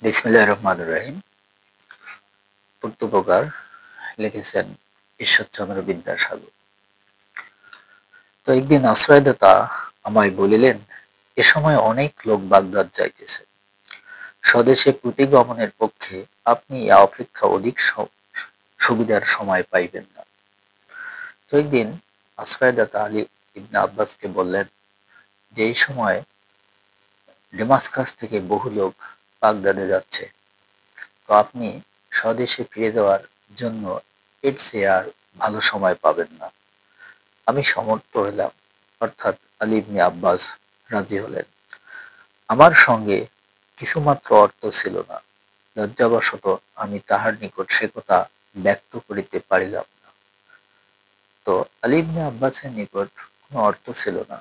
বিসমিল্লাহির রহমানির রহিম। পূর্তপ্রকার লিখেছেন ঈশ্বরচন্দ্র বিদ্যাসাগর। তো একদিন আশ্রয়দাতা আমায় বলিলেন, এ সময় অনেক লোক বাগদাদ যাইতেছে, স্বদেশে প্রতিগমনের পক্ষে আপনি ইহা অপেক্ষা অধিক সুবিধার সময় পাইবেন না। তো একদিন আশ্রয়দাতা আলী ইবনে আব্বাসকে বললেন যে এই সময় ডেমাসকাস থেকে বহু লোক বাগদাদে যাচ্ছে, তো আপনি স্বদেশে ফিরে যাওয়ার জন্য এর চেয়ে আর ভালো সময় পাবেন না। আমি সমর্থ হইলাম, অর্থাৎ আলী ইবনে আব্বাস রাজি হলেন। আমার সঙ্গে কিছুমাত্র অর্থ ছিল না, লজ্জাবশত আমি তাহার নিকট সে কথা ব্যক্ত করিতে পারিলাম না। তো আলী ইবনে আব্বাসের নিকট কোনো অর্থ ছিল না,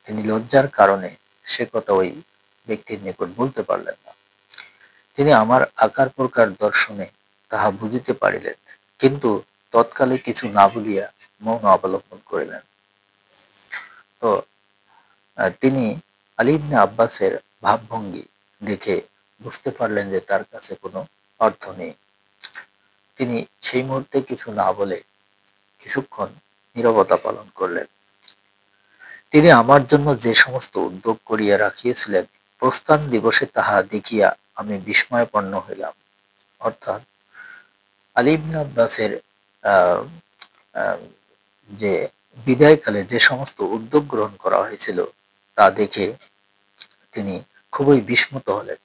তিনি লজ্জার কারণে সে কথা ওই ব্যক্তির নিকট বলতে পারলেন না। তিনি আমার আকার প্রকার দর্শনে তাহা বুঝিতে পারিলেন, কিন্তু তৎকালে কিছু না বলিয়া মৌন অবলম্বন করিলেন। তো তিনি আলী ইবনে আব্বাসের ভাবভঙ্গি দেখে বুঝতে পারলেন যে তার কাছে কোনো অর্থ নেই। তিনি সেই মুহূর্তে কিছু না বলে কিছুক্ষণ নীরবতা পালন করলেন। তিনি আমার জন্য যে সমস্ত উদ্যোগ করিয়া রাখিয়াছিলেন, প্রস্থান দিবসে তাহা দেখিয়া আমি বিস্ময়াপন্ন হইলাম। অর্থাৎ আলী ইবনে আব্বাসের আহ, আহ, যে বিদায়কালে যে সমস্ত উদ্যোগ গ্রহণ করা হয়েছিল তা দেখে তিনি খুবই বিস্মিত হলেন।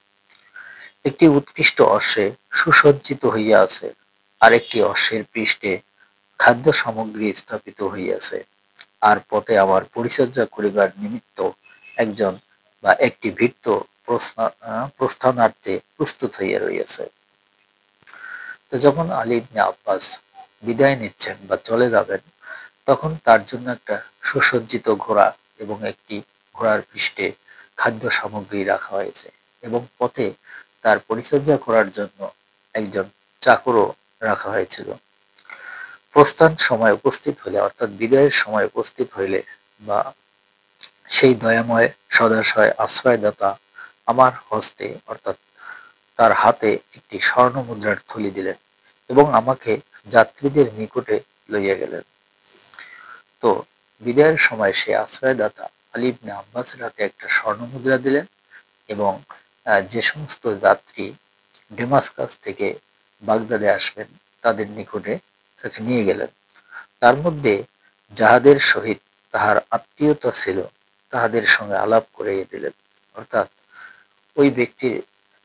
একটি উৎকৃষ্ট অশ্বে সুসজ্জিত হইয়া আছে, আরেকটি অশ্বের পৃষ্ঠে খাদ্য সামগ্রী স্থাপিত হইয়াছে, আর পথে আমার পরিচর্যা করিবার নিমিত্ত একজন বা একটি ভৃত্য প্রস্থানার্থে প্রস্তুত হইয়া রইয়াছে। তো যখন আলী ইবনে আব্বাস বিদায় নিচ্ছেন বা চলে যাবেন, তখন তার জন্য একটা সুসজ্জিত ঘোড়া এবং একটি ঘোড়ার পৃষ্ঠে খাদ্য সামগ্রী রাখা হয়েছে, এবং পথে তার পরিচর্যা করার জন্য একজন চাকরও রাখা হয়েছিল। প্রস্থান সময় উপস্থিত হইলে, অর্থাৎ বিদায়ের সময় উপস্থিত হইলে, বা সেই দয়াময় সদাশয় আশ্রয়দাতা আমার হস্তে অর্থাৎ তার হাতে একটি স্বর্ণ মুদ্রার থলি দিলেন এবং আমাকে যাত্রীদের নিকটে লইয়া গেলেন। তো বিদায়ের সময় সে আশ্রয়দাতা আলী ইবনে আব্বাসের হাতে একটা স্বর্ণ মুদ্রা দিলেন এবং যে সমস্ত যাত্রী ডেমাসকাস থেকে বাগদাদে আসবেন তাদের নিকটে তাকে নিয়ে গেলেন। তার মধ্যে যাহাদের সহিত তাহার আত্মীয়তা ছিল তাহাদের সঙ্গে আলাপ করিয়ে দিলেন। অর্থাৎ ওই ব্যক্তির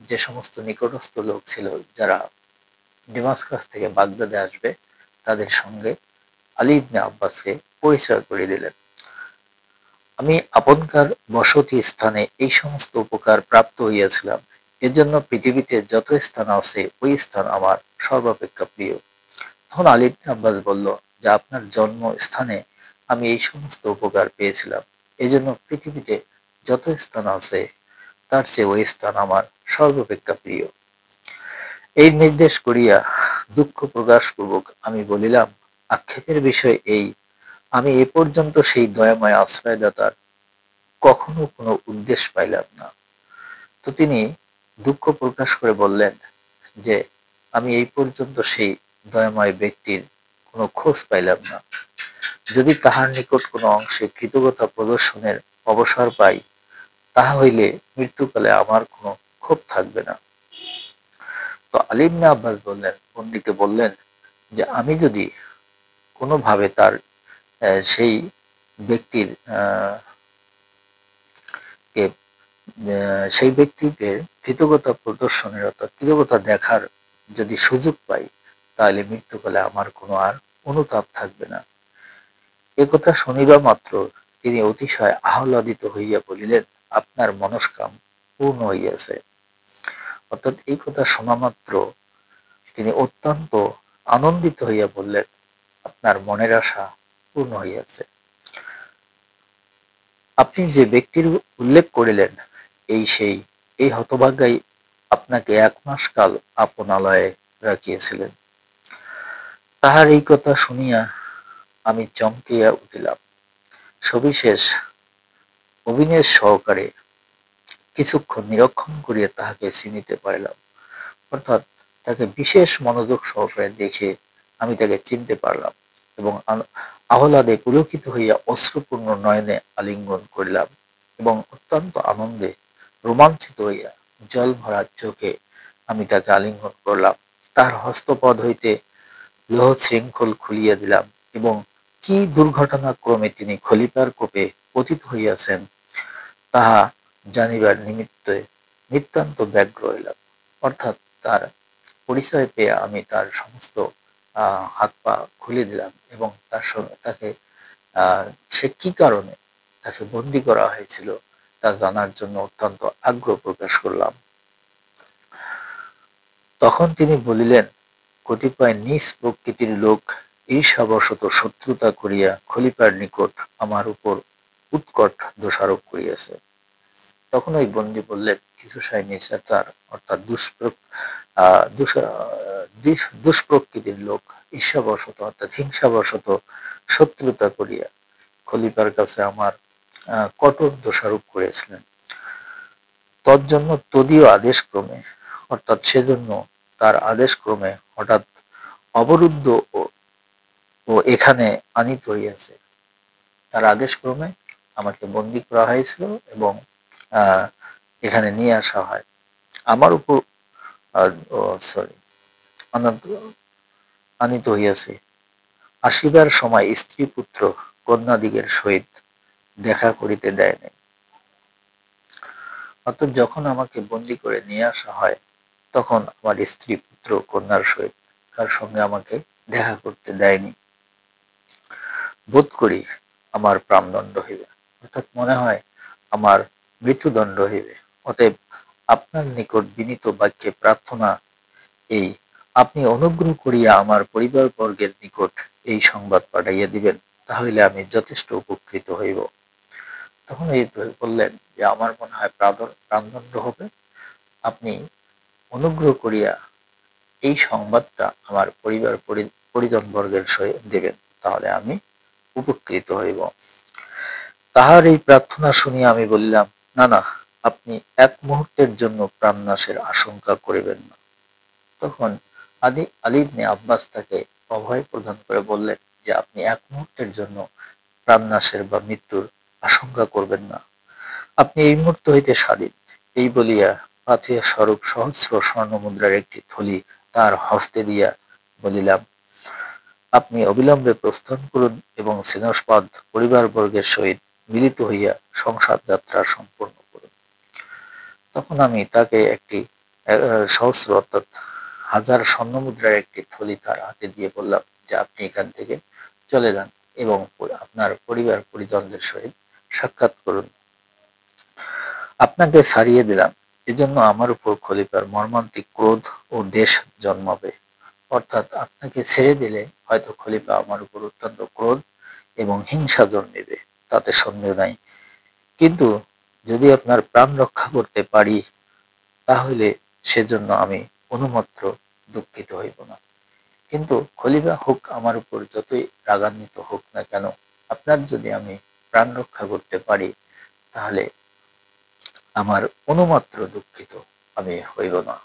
যে সমস্ত নিকটস্থ লোক ছিল যারা ডেমাসকাস থেকে বাগদাদে আসবে তাদের সঙ্গে আলী ইবনে আব্বাসকে পরিচয় করিয়ে দিলেন। আমি আপনকার বসতি স্থানে এই সমস্ত উপকার প্রাপ্ত হইয়াছিলাম, এজন্য পৃথিবীতে যত স্থান আছে ওই স্থান আমার সর্বাপেক্ষা প্রিয়। তখন আলী ইবনে আব্বাস বলল যে আপনার জন্ম স্থানে আমি এই সমস্ত উপকার পেয়েছিলাম, এজন্য পৃথিবীতে যত স্থান আছে তার চেয়ে ওই স্থান আমার সর্বাপেক্ষা প্রিয়। এই নির্দেশ করিয়া দুঃখ প্রকাশ পূর্বক আমি বলিলাম, আক্ষেপের বিষয় এই, আমি এ পর্যন্ত সেই দয়াময় আশ্রয়দাতার কখনো কোনো উদ্দেশ্য পাইলাম না। তো তিনি দুঃখ প্রকাশ করে বললেন যে আমি এই পর্যন্ত সেই দয়াময় ব্যক্তির কোনো খোঁজ পাইলাম না। যদি তাহার নিকট কোনো অংশে কৃতজ্ঞতা প্রদর্শনের অবসর পাই, তাহা হইলে মৃত্যুকালে আমার কোনো ক্ষোভ থাকবে না। তো আলী ইবনে আব্বাস বললেন, বন্দীকে বললেন যে আমি যদি কোনোভাবে তার সেই ব্যক্তির কে সেই ব্যক্তিকে কৃতজ্ঞতা প্রদর্শনের অর্থাৎ কৃতজ্ঞতা দেখার যদি সুযোগ পাই, তাহলে মৃত্যুকালে আমার কোনো আর অনুতাপ থাকবে না। একথা শুনিবা মাত্র তিনি অতিশয় আহ্লাদিত হইয়া বলিলেন, আপনার মনস্কাম পূর্ণ হইয়াছে। অর্থাৎ এই কথা শোনা মাত্র তিনি অত্যন্ত আনন্দিত হইয়া বললেন, আপনার মনের আশা পূর্ণ হইয়াছে। আপনি যে ব্যক্তির উল্লেখ করিলেন এই হতভাগাই আপনাকে 1 মাস কাল আপনালয়ে রাখিয়েছিলেন। তাহার এই কথা শুনিয়া আমি চমকিয়া উঠিলাম। সবিশেষ অবিনেশ সহকারে কিছুক্ষণ নিরীক্ষণ করিয়া তাহাকে চিনিতে পারিলাম, অর্থাৎ তাকে বিশেষ মনোযোগ সহকারে দেখে আমি তাকে চিনতে পারলাম এবং আহ্লাদে পুলকিত হইয়া অশ্রুপূর্ণ নয়নে আলিঙ্গন করিলাম এবং অত্যন্ত আনন্দে রোমাঞ্চিত হইয়া জল ভরা চোখে আমি তাকে আলিঙ্গন করলাম। তার হস্তপদ হইতে লৌহ শৃঙ্খল খুলিয়া দিলাম এবং কি দুর্ঘটনাক্রমে তিনি খলিফার কোপে পতিত হইয়াছেন তাহা জানিবার নিমিত্তে নিতান্ত ব্যগ্র হইলাম। অর্থাৎ তার পরিচয় পেয়ে আমি তার সমস্ত হাত পা খুলে দিলাম এবং তার সঙ্গে তাকে সে কি কারণে তাকে বন্দি করা হয়েছিল তা জানার জন্য অত্যন্ত আগ্রহ প্রকাশ করলাম। তখন তিনি বলিলেন, কতিপয় নিজ প্রকৃতির লোক ঈর্ষাবশত শত্রুতা করিয়া খলিফার নিকট আমার উপর উৎকট দোষারোপ করিয়াছে। তখন ওই বন্দী বললেন, কিছু সাই নিশাচার অর্থাৎ দুষ্প্রকৃতির লোক ঈর্ষাবশত অর্থাৎ হিংসাবশত শত্রুতা করিয়া খলিফার কাছে আমার কঠোর দোষারোপ করেছিলেন। তজ্জন্য তদীয় আদেশক্রমে অর্থাৎ সেজন্য তার আদেশক্রমে হঠাৎ অবরুদ্ধ ও এখানে আনিত হইয়াছে। তার আদেশক্রমে আমাকে বন্দী করা হয়েছিল এবং এখানে নিয়ে আসা হয়। আমার উপর আনিত হইয়াছে। আসিবার সময় স্ত্রী পুত্র কন্যাদিগের সহিত দেখা করিতে দেয় নাই। অর্থাৎ যখন আমাকে বন্দী করে নিয়ে আসা হয় তখন আমার স্ত্রী পুত্র কন্যার সহিত কার সঙ্গে আমাকে দেখা করতে দেয়নি। বোধ করি আমার প্রাণদণ্ড হইবে, অর্থাৎ মনে হয় আমার মৃত্যুদণ্ড হইবে। অতএব আপনার নিকট বিনীত বাক্যে প্রার্থনা এই, আপনি অনুগ্রহ করিয়া আমার পরিবারবর্গের নিকট এই সংবাদ পাঠাইয়া দিবেন, তাহলে আমি যথেষ্ট উপকৃত হইব। তখন এই বললেন যে আমার মনে হয় প্রাণদণ্ড হবে, আপনি অনুগ্রহ করিয়া এই সংবাদটা আমার পরিজন বর্গের সহিত দেবেন, তাহলে আমি উপকৃত হইব। তাহার এই প্রার্থনা শুনিয়া আমি বললাম, না না, আপনি এক মুহূর্তের জন্য প্রাণনাশের আশঙ্কা করিবেন না। তখন আলী ইবনে আব্বাস তাকে অভয় প্রদান করে বললেন যে আপনি এক মুহূর্তের জন্য প্রাণনাশের বা মৃত্যুর আশঙ্কা করবেন না, আপনি এই মুহূর্ত হইতে স্বাধীন। এই বলিয়া পাথিয়া স্বরূপ সহস্র স্বর্ণমুদ্রার একটি থলি তার হস্তে দিয়া বলিলাম, আপনি অবিলম্বে প্রস্থান করুন এবং সিনস্পাদ পরিবারবর্গের সহিত মিলিত হইয়া সংসার যাত্রা সম্পূর্ণ করুন। তখন আমি তাকে একটি সহস্র অর্থাৎ 1000 স্বর্ণমুদ্রার একটি থলি তার হাতে দিয়ে বললাম যে আপনি এখান থেকে চলে যান এবং আপনার পরিবার পরিজনদের সহিত সাক্ষাৎ করুন। আপনাকে ছাড়িয়ে দিলাম, এজন্য আমার উপর খলিফার মর্মান্তিক ক্রোধ ও দেশ জন্মাবে। অর্থাৎ আপনাকে ছেড়ে দিলে হয়তো খলিফা আমার উপর অত্যন্ত ক্রোধ এবং হিংসা জন্মিবে, তাতে সন্দেহ নাই। কিন্তু যদি আপনার প্রাণ রক্ষা করতে পারি তাহলে সেজন্য আমি অনুমাত্র দুঃখিত হইব না। কিন্তু খলিফা হোক আমার উপর যতই রাগান্বিত হোক না কেন, আপনার যদি আমি প্রাণ রক্ষা করতে পারি তাহলে আমার অনুমাত্র দুঃখিত আমি হইব না।